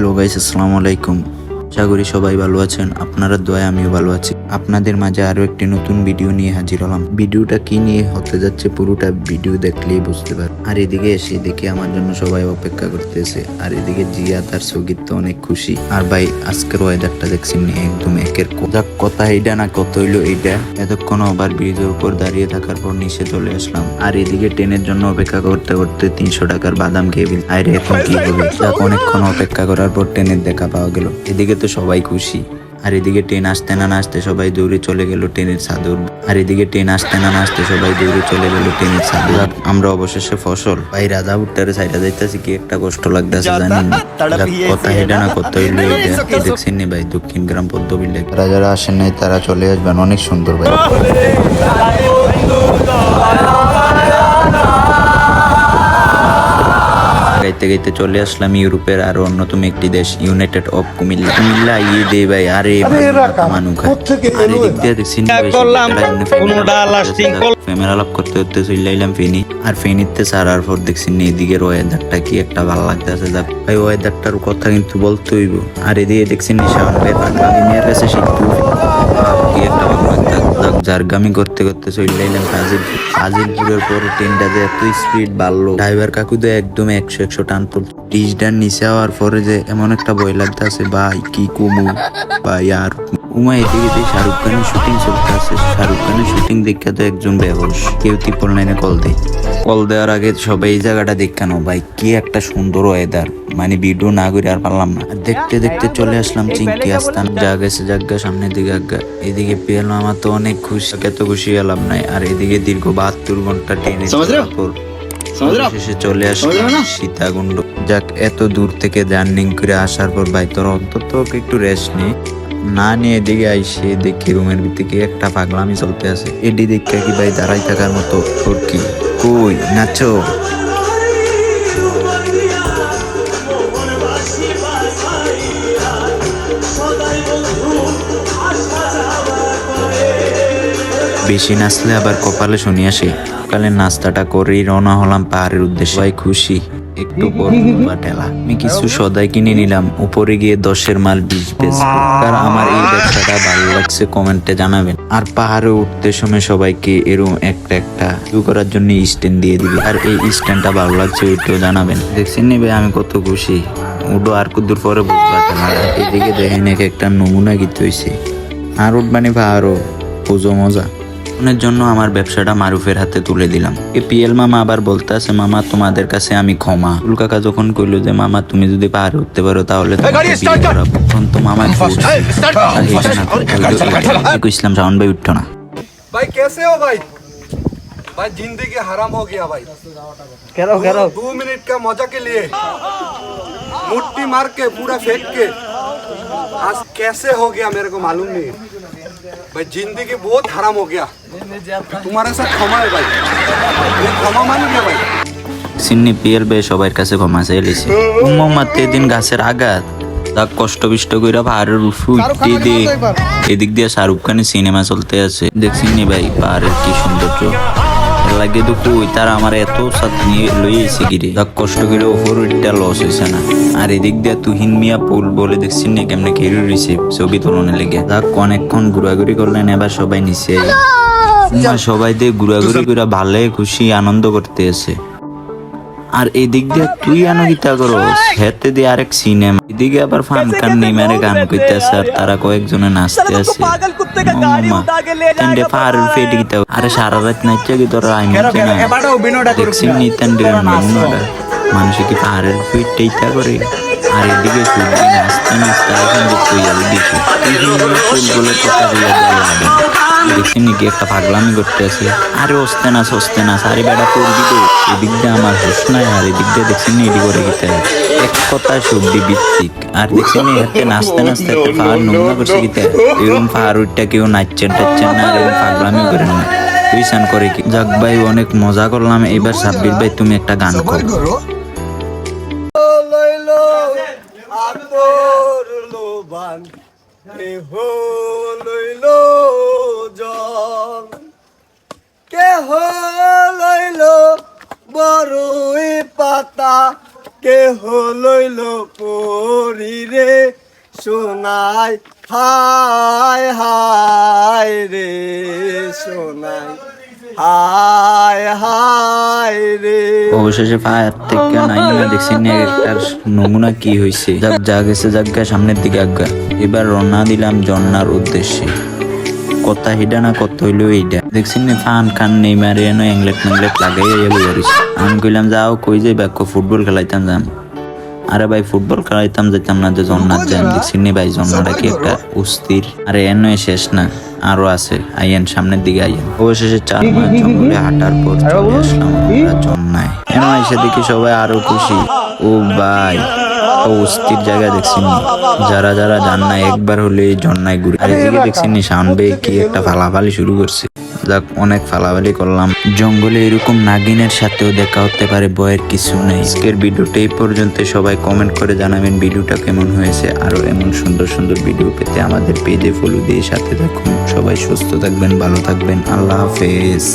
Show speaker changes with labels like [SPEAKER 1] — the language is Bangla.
[SPEAKER 1] হ্যালো গাইস, আসসালামু আলাইকুম। আশা করি সবাই ভালো আছেন। আপনারা দোয়ায় আমিও ভালো আছি। আপনাদের মাঝে আরো একটি নতুন ভিডিও নিয়ে হাজির হলাম। ভিডিওটা কি নিয়ে হতে যাচ্ছে পুরোটা ভিডিও দেখলেই বুঝতে পারবেন। আর এদিকে এসে দেখে আমার জন্য সবাই অপেক্ষা করতেছে। আর এদিকে জিয়া তার সগীত তো অনেক খুশি। আর ভাই আজকের ওয়েদারটা দেখছেন একদম একের কথা এইটা না কত হইলো এইটা। এতক্ষণ ওভার ব্রিজের উপর দাঁড়িয়ে থাকার পর নিচে চলে আসলাম। আর এদিকে ট্রেনের জন্য অপেক্ষা করতে করতে 300 টাকার বাদাম খেয়ে ফেলি। আর এখন কি হবে, অনেকক্ষণ অপেক্ষা করার পর ট্রেনের দেখা পাওয়া গেল। এদিকে তো সবাই খুশি। আর এদিকে ট্রেন আসতে না আসতে সবাই দৌড়ে চলে গেল ট্রেনের ছাদে উঠবে। আর এদিকে ট্রেন আসতে না আসতে সবাই দৌড়ে চলে গেল ট্রেনের ছাদে। আমরা অবশেষে ফসল ভাই রাজা উঠতে সাইডা যাইতেছি, কি একটা কষ্ট লাগতেছে জানেন। কথা হেডা না কত হইলো এটা দেখছেন নি ভাই, দক্ষিণ গ্রাম পদ্মবিল্লে। যারা আসেন নাই তারা চলে আসবেন, অনেক সুন্দর ভাই। গাইতে গাইতে চলে আসলাম ইউরোপের আরো অন্যতম একটি দেশ, ইউনাইটেড অফ কুমিল্লা। কুমিল্লা ইয়ে দে ভাই, আরে মানুষ আরে দিক দিয়ে দেখছি ক্যামেরা লাভ করতে করতে চলে আইলাম ফেনি। আর ফেনিতে ছাড়ার পর দেখছি এদিকের ওয়েদারটা কি একটা ভালো লাগতেছে। যাক ভাই ওয়েদারটার কথা কিন্তু বলতে হইব। আর এদিকে দেখছি শাওন ভাই পাগলামিয়ার কাছে শিখতে কি একটা ভালো লাগতেছে। জারগামি করতে করতে চলে আইলাম আজিলপুরের পর ট্রেনটা যে এত স্পিড বাড়লো, ড্রাইভার কাকু তো একদম 100 টান পড়তো। ডিজটার নিচে হওয়ার পরে যে এমন একটা ভয় লাগতেছে ভাই, কি কমু ভাই। আর উমা এদিকে শাহরুখ খানের শুটিং চলতে আছে। শাহরুখ খানের শুটিং দেখে তো একজন বেহোশ। কেউ 999 কল দেওয়ার আগে সবাই এই জায়গাটা দেখানো ভাই, কি একটা সুন্দর ওয়েদার। মানে ভিডিও না করে আর পারলাম না। দেখতে দেখতে চলে আসলাম চিংকি আস্তান। যা গেছে জায়গা সামনের দিকে আজ্ঞা। এদিকে পেলাম আমার তো অনেক খুশি, এত খুশি এলাম নাই। আর এদিকে দীর্ঘ 72 ঘন্টা ট্রেনে শেষে চলে আসলাম সীতাকুণ্ড। যাক এত দূর থেকে জার্নিং করে আসার পর ভাই তোর অন্তত একটু রেস্ট নেই না নিয়ে এদিকে আইসে দেখি রুমের ভিতরে একটা পাগলামি চলতে আছে। এডি দেখে কি ভাই দাঁড়াই থাকার মতো। তোর কি কই নাচো? বেশি নাচলে আবার কপালে শুনি আসে। সকালে নাস্তাটা করেই রওনা হলাম পাহাড়ের উদ্দেশ্যে। ভাই খুশি একটু পর ঠেলা। আমি কিছু সদাই কিনে নিলাম। উপরে গিয়ে 10-এর মাল 20 বেচবো। কারণ আমার এই ব্যবসাটা ভালো লাগছে কমেন্টে জানাবেন। আর পাহাড়ে উঠতে সময় সবাইকে এরকম একটা ভিউ করার জন্য স্ট্যান্ড দিয়ে দিবি। আর এই স্ট্যান্ডটা ভালো লাগছে ওইটাও জানাবেন। দেখছেন নি ভাই আমি কত খুশি। উঠো আর কুদূর পরে বুঝবা। এদিকে দেখেন একটা নমুনা গীত হয়েছে। আর উঠবানি পাহাড়ও পুজো মজা জন্য আমার ব্যবসাটা মারুফের হাতে তুলে দিলাম। পিএল মামা আবার বলতে আছে, মামা তোমাদের কাছে আমি ক্ষমা। ফুল কাকা যখন কইলো যে মামা তুমি যদি পাহাড়ে উঠতে পারো তাহলে তখন তো মামা ইসলাম শাওন ভাই উঠতো না।
[SPEAKER 2] भाई कैसे हो भाई? भाई जिंदगी हराम हो गया भाई।
[SPEAKER 3] करो
[SPEAKER 2] 2 मिनट का मजा के लिए मुट्ठी मार के पूरा फेंक के आज कैसे हो गया मेरे को मालूम नहीं। भाई जिंदगी बहुत हराम हो गया। तुम्हारे साथ क्षमा है भाई, मैं क्षमा मान गया भाई।
[SPEAKER 1] সিন্নি পিএল ভাই সবার কাছে ক্ষমা চেয়ে লিছে। মাত্র দিন গাছের আঘাত তা কষ্ট বিষ্ট কইরা পাহাড়ের উঠতে দিয়ে এদিক দিয়ে শাহরুখ খানের সিনেমা চলতে আছে। দেখছেন নি ভাই পাহাড়ের কি সৌন্দর্য লাগে। তো কই তারা আমার এত সাথ নিয়ে লইয়েছে গিরে। কষ্ট করে ওপর উঠটা লস হয়েছে না। আর এদিক দিয়ে তুহিন মিয়া পুল বলে দেখছেন নি কেমনে ঘেরে রয়েছে ছবি তোলনে লেগে। যাক অনেকক্ষণ ঘোরাঘুরি করলেন, এবার সবাই নিচে সবাই দিয়ে ঘোরাঘুরি করে ভালো খুশি আনন্দ করতে আছে। আর এদিক দিয়ে তুই আনন্দিতা করো হেতে দিয়ে আরেক সিনেমা। এদিকে আবার ফানকান নেমারে গান করতে আছে আর তারা কয়েকজনে নাচতে আছে। আরে সারা রাত নাচছে কি তোরা দেখছিস নিতান্ডের মানুষে কি পাহাড়ের ফিটটা ইচ্ছা করে। আর এদিকে সূর্য নাচতে নাচতে এখন তুই যাবি দেখি বলে কথা দিয়ে দেখছেন নাকি একটা পাগলামি করতে আছে। আরে হসতে না সারি বেড়া পড়বি তো। এদিক দিয়ে আমার হোস নাই আর এদিক দিয়ে দেখছেন না এদিক করে গিতে এক কথায় সবজি ভিত্তিক। আর দেখছেন হাতে নাচতে নাচতে একটা পাহাড় নমুনা করছে গিতে। এরকম পাহাড় উঠটা কেউ নাচছেন টাচ্ছেন না আর এরকম পাগলামি করে না তুইসান করে কি। যাক ভাই অনেক মজা করলাম। এবার সাব্বির ভাই তুমি একটা গান করো।
[SPEAKER 2] বড়ই পাতা কে হইল
[SPEAKER 3] করি রে সোনাই হায় হায় রে সোনাই হায় হায় রে।
[SPEAKER 1] অবশেষে ফায়ার থেকে নাইমা দেখছি একটা নমুনা কি হয়েছে। যা গেছে জায়গা সামনের দিকে আজ্ঞা। এবার রওনা দিলাম ঝর্ণার উদ্দেশ্যে। কথা হিডা না কত হইলো এইটা দেখছি না ফান খান নেই মারে এনো এংলেট মেংলেট লাগাই আমি কইলাম যাও কই যাই ব্যাক ফুটবল খেলাইতাম যাম। আরে ভাই ফুটবল খেলাইতাম যেতাম না যে জন্নার যাম দেখছি নি ভাই জন্নাটা কি একটা অস্থির। আরে এনো শেষ না আরো আছে আইয়েন সামনের দিকে আইয়েন। অবশেষে 4 মাস জঙ্গলে হাঁটার পর চলে আসলাম আমরা জন্নায়। এনো এসে দেখি সবাই আরো খুশি। ও ভাই অস্থির জায়গা দেখছি যারা যারা যান না একবার হলে এই জন্নায় ঘুরে। আর এদিকে দেখছি নি সামনে কি একটা ফালাফালি শুরু করছে। যাক অনেক ফালাফালি করলাম। জঙ্গলে এরকম নাগিনের সাথেও দেখা হতে পারে, ভয়ের কিছু নেই। আজকের ভিডিওটা এই পর্যন্ত। সবাই কমেন্ট করে জানাবেন ভিডিওটা কেমন হয়েছে। আরো এমন সুন্দর সুন্দর ভিডিও পেতে আমাদের পেজে ফলো দিয়ে সাথে থাকুন। সবাই সুস্থ থাকবেন, ভালো থাকবেন। আল্লাহ হাফেজ।